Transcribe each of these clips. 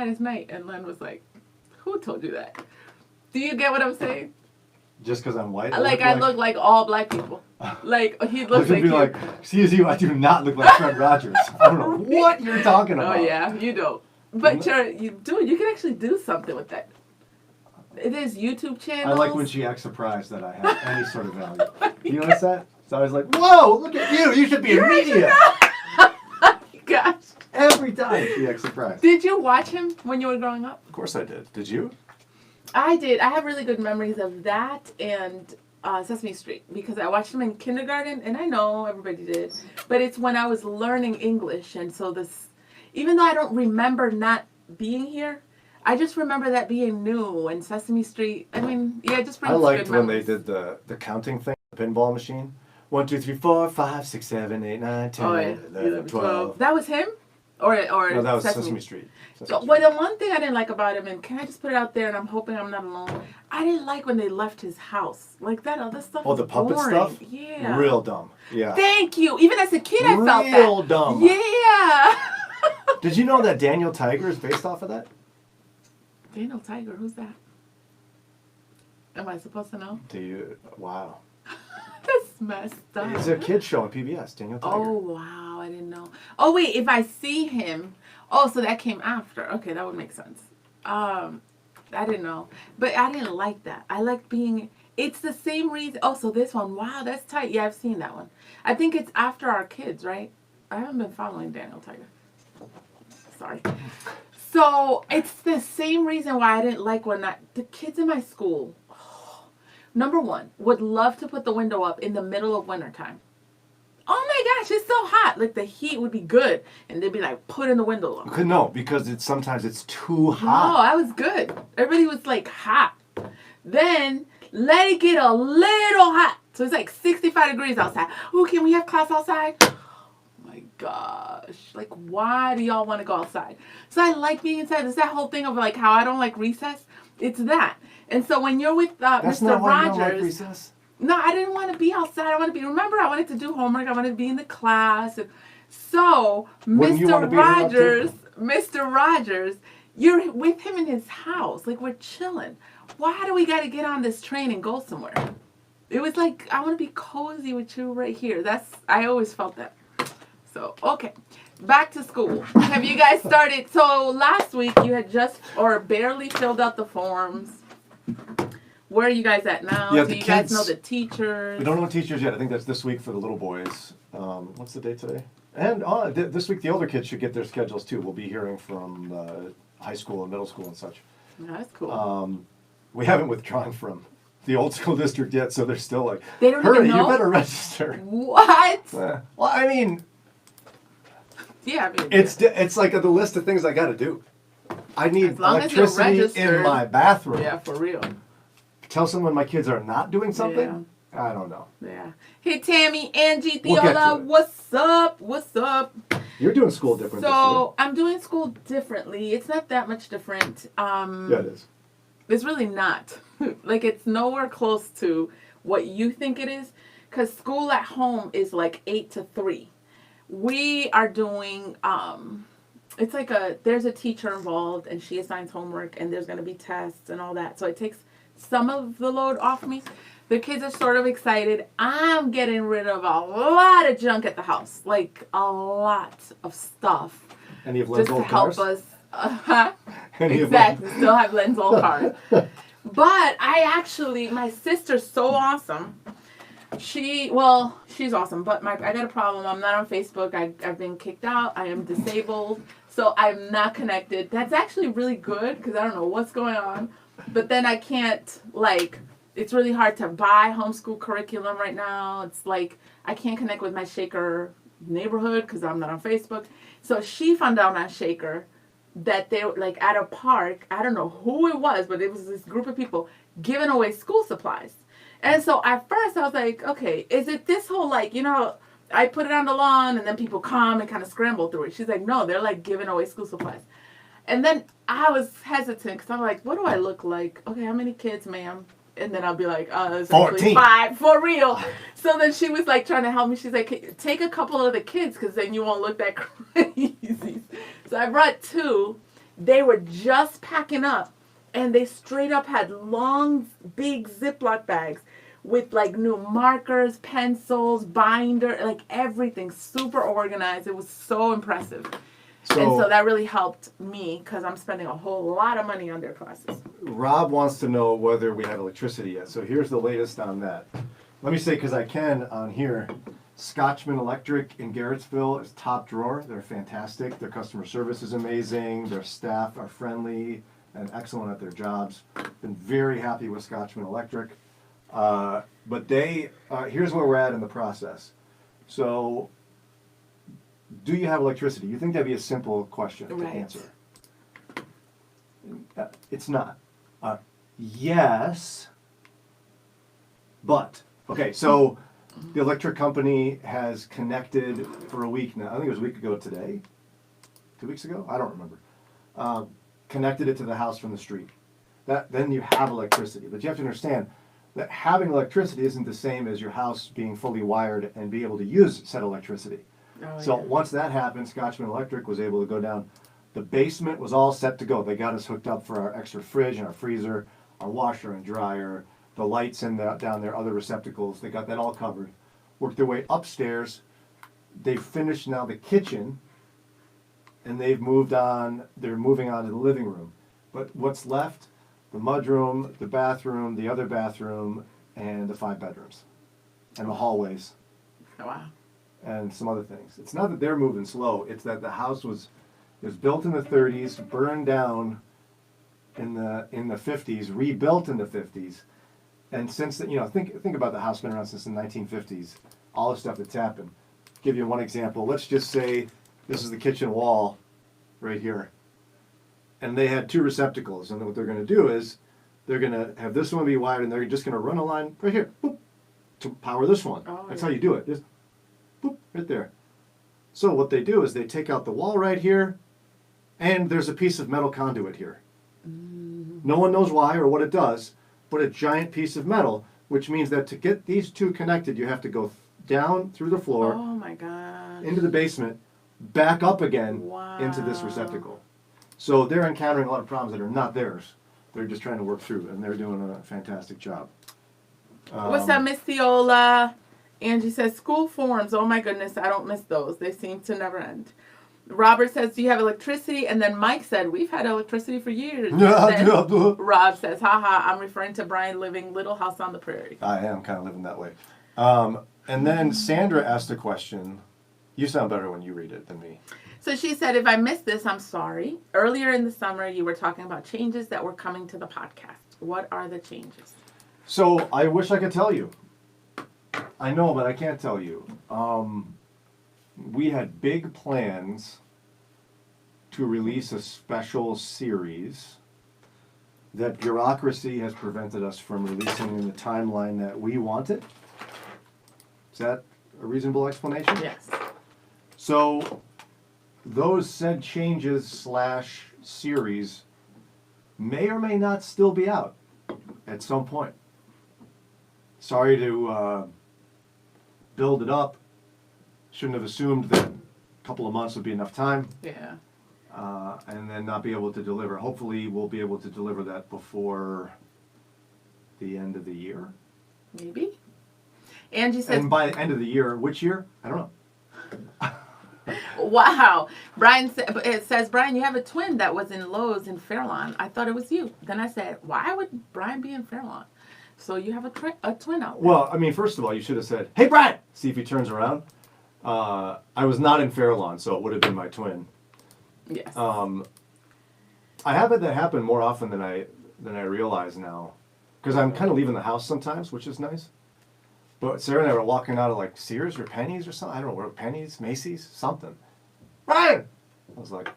his mate. And Len was like, who told you that? Do you get what I'm saying? Just because I'm white? I look like all black people. Like, he looks like you. Like, excuse you, I do not look like Fred Rogers. I don't know what you're talking about. Oh, yeah, you don't. But you can actually do something with that. There's YouTube channels. I like when she acts surprised that I have any sort of value. You notice that? So I was like, whoa, look at you. You should be in media. Gosh. Every time she acts surprised. Did you watch him when you were growing up? Of course I did. Did you? I did. I have really good memories of that and Sesame Street because I watched him in kindergarten, and I know everybody did, but it's when I was learning English, and so even though I don't remember not being here, I just remember that being new and Sesame Street. I mean, yeah, it just brings. I liked when they did the counting thing, the pinball machine. 1, 2, 3, 4, 5, 6, 7, 8, 9, 10, 11, 12. That was him? Or no, that was Sesame Street. Well, the one thing I didn't like about him, and can I just put it out there, and I'm hoping I'm not alone, I didn't like when they left his house. Like, that other stuff was the puppet boring. stuff? Yeah. Real dumb. Yeah. Thank you. Even as a kid, I felt that. Real dumb. Yeah. Did you know that Daniel Tiger is based off of that? Daniel Tiger? Who's that? Am I supposed to know? Do you? Wow. That's messed up. It's a kid's show on PBS, Daniel Tiger. Oh, wow. I didn't know. Oh, wait. If I see him... Oh, so that came after. Okay, that would make sense. I didn't know. But I didn't like that. I like being... It's the same reason... Oh, so this one. Wow, that's tight. Yeah, I've seen that one. I think it's after our kids, right? I haven't been following Daniel Tiger. Sorry. So, it's the same reason why I didn't like when the kids in my school... Number one, would love to put the window up in the middle of wintertime. Oh my gosh, it's so hot. Like the heat would be good. And they'd be like, put in the window up. No, because sometimes it's too hot. No, I was good. Everybody was like hot. Then let it get a little hot. So it's like 65 degrees outside. Oh, can we have class outside? Oh my gosh. Like, why do y'all want to go outside? So I like being inside. It's that whole thing of like how I don't like recess. It's that. And so when you're with Mr. Rogers, no, I didn't want to be outside. Remember, I wanted to do homework. I wanted to be in the class. And so Mr. Rogers, you're with him in his house. Like, we're chilling. Why do we got to get on this train and go somewhere? It was like, I want to be cozy with you right here. I always felt that. So, okay. Back to school. Have you guys started? So last week you had just or barely filled out the forms. Where are you guys at now? Yeah, do you guys know the teachers? We don't know the teachers yet. I think that's this week for the little boys. What's the date today? And this week the older kids should get their schedules too. We'll be hearing from high school and middle school and such. That's cool. We haven't withdrawn from the old school district yet, so they're still like, they don't even know? You better register. What? Well, I mean... Yeah, I mean... It's like the list of things I got to do. I need electricity in my bathroom. Yeah, for real. Tell someone my kids are not doing something? Yeah. I don't know. Yeah. Hey, Tammy, Angie, Theola, what's up? What's up? You're doing school different. So, I'm doing school differently. It's not that much different. Yeah, it is. It's really not. Like, it's nowhere close to what you think it is. Because school at home is like 8 to 3. We are doing... it's like there's a teacher involved, and she assigns homework, and there's going to be tests and all that. So it takes some of the load off me. The kids are sort of excited. I'm getting rid of a lot of junk at the house, like a lot of stuff. Any of Len's old cars? Just to help us. Exactly. Still have Len's old cars. But my sister's so awesome. She's awesome, but I got a problem. I'm not on Facebook. I've been kicked out. I am disabled, so I'm not connected. That's actually really good because I don't know what's going on. But then I can't, it's really hard to buy homeschool curriculum right now. It's like I can't connect with my Shaker neighborhood because I'm not on Facebook. So she found out on Shaker that they were at a park. I don't know who it was, but it was this group of people giving away school supplies. And so at first I was like, okay, is it this whole I put it on the lawn and then people come and kind of scramble through it. She's like, no, they're giving away school supplies. And then I was hesitant because I'm like, what do I look like? Okay, how many kids, ma'am? And then I'll be like, it's 14. 5, for real. So then she was trying to help me. She's like, take a couple of the kids because then you won't look that crazy. So I brought 2. They were just packing up, and they straight up had long, big Ziploc bags with like new markers, pencils, binder, like everything, super organized. It was so impressive. And so that really helped me because I'm spending a whole lot of money on their classes. Rob wants to know whether we have electricity yet. So here's the latest on that. Let me say, because I can on here, Scotchman Electric in Garrettsville is top drawer. They're fantastic. Their customer service is amazing. Their staff are friendly and excellent at their jobs. Been very happy with Scotchman Electric. But here's where we're at in the process. So, do you have electricity? You think that'd be a simple question to answer? It's not. Yes, but okay. So the electric company has connected for a week now. I think it was a week ago today. 2 weeks ago? I don't remember. Connected it to the house from the street. Then you have electricity. But you have to understand that having electricity isn't the same as your house being fully wired and be able to use said electricity. Once that happened, Scotchman Electric was able to go down. The basement was all set to go. They got us hooked up for our extra fridge and our freezer, our washer and dryer, the lights and down there, other receptacles. They got that all covered. Worked their way upstairs. They finished now the kitchen, and they've moved on. They're moving on to the living room. But what's left? The mudroom, the bathroom, the other bathroom, and the 5 bedrooms, and the hallways. Wow. And some other things. It's not that they're moving slow. It's that the house was built in the 30s, burned down in the 50s, rebuilt in the 50s, and since think about the house been around since the 1950s. All the stuff that's happened. Give you one example. Let's just say this is the kitchen wall, right here, and they had 2 receptacles. And what they're going to do is they're going to have this one be wired, and they're just going to run a line right here, boop, to power this one. That's how you do it. Just boop, right there. So what they do is they take out the wall right here, and there's a piece of metal conduit here. No one knows why or what it does, but a giant piece of metal, which means that to get these 2 connected, you have to go down through the floor, oh my God, into the basement, back up again into this receptacle. So they're encountering a lot of problems that are not theirs. They're just trying to work through, and they're doing a fantastic job. What's up, Miss Theola? Angie says, school forums. Oh my goodness, I don't miss those. They seem to never end. Robert says, do you have electricity? And then Mike said, we've had electricity for years. Rob says, haha, I'm referring to Brian living Little House on the Prairie. I am kind of living that way. And then Sandra asked a question. You sound better when you read it than me. So she said, if I missed this, I'm sorry. Earlier in the summer, you were talking about changes that were coming to the podcast. What are the changes? So I wish I could tell you. I know, but I can't tell you. We had big plans to release a special series that bureaucracy has prevented us from releasing in the timeline that we wanted. Is that a reasonable explanation? Yes. So those said changes / series may or may not still be out at some point. Sorry to build it up. Shouldn't have assumed that a couple of months would be enough time. Yeah. And then not be able to deliver. Hopefully we'll be able to deliver that before the end of the year. Maybe. Angie says... And by the end of the year, which year? I don't know. Wow. It says, Brian, you have a twin that was in Lowe's in Fairlawn. I thought it was you. Then I said, why would Brian be in Fairlawn? So you have a twin out there. Well, I mean, first of all, you should have said, hey, Brian! See if he turns around. I was not in Fairlawn, so it would have been my twin. Yes. I have had that happen more often than I realize now. Because I'm kind of leaving the house sometimes, which is nice. But Sarah and I were walking out of like Sears or Penny's or something. I don't know where, Penny's, Macy's, something. Brian! I was like,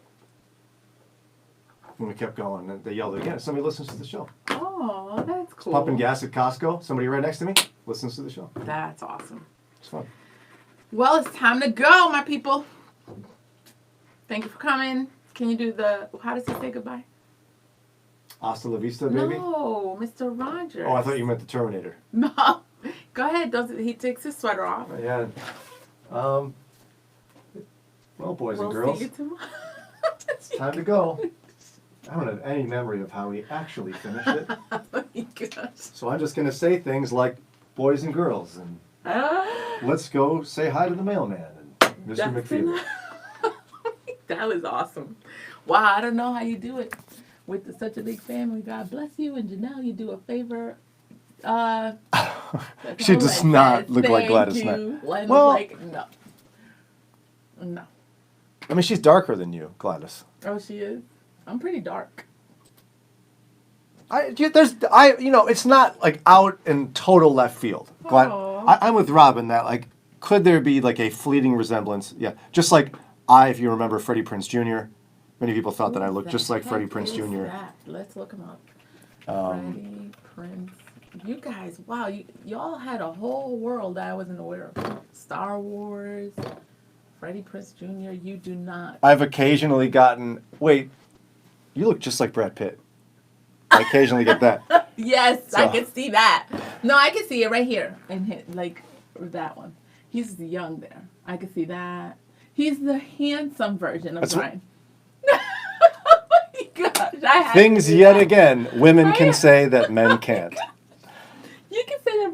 and we kept going, and they yelled again. Somebody listens to the show. Oh, that's cool. Pumping gas at Costco. Somebody right next to me listens to the show. That's awesome. It's fun. Well, it's time to go, my people. Thank you for coming. Can you do how does he say goodbye? Hasta la vista, baby? No, Mr. Rogers. Oh, I thought you meant the Terminator. No. Go ahead. He takes his sweater off. Yeah. Well, boys and girls, See you tomorrow. it's time to go. I don't have any memory of how he actually finished it. Oh my gosh. So I'm just going to say things like boys and girls and let's go say hi to the mailman and Mr. McFeely. That was awesome. Wow, I don't know how you do it with such a big family. God bless you. And Jannelle, you do a favor. She does not look like Gladys Knight. Knight. Well, like, no. No. I mean, she's darker than you, Gladys. Oh, she is? I'm pretty dark. It's not like out in total left field. I'm with Robin that like, could there be like a fleeting resemblance? Yeah, just like if you remember Freddie Prinze Jr. Many people thought that I looked just like Freddie Prinze Jr. Let's look him up. Freddie Prinze. You guys, wow, y'all had a whole world that I wasn't aware of. Star Wars, Freddie Prinze Jr. You do not. I've occasionally gotten. Wait, you look just like Brad Pitt. I occasionally get that. Yes, so. I can see that. No, I can see it right here. And like that one. He's young there. I can see that. He's the handsome version of Brian. Oh my gosh. Things yet again women can say that men can't. You can say that about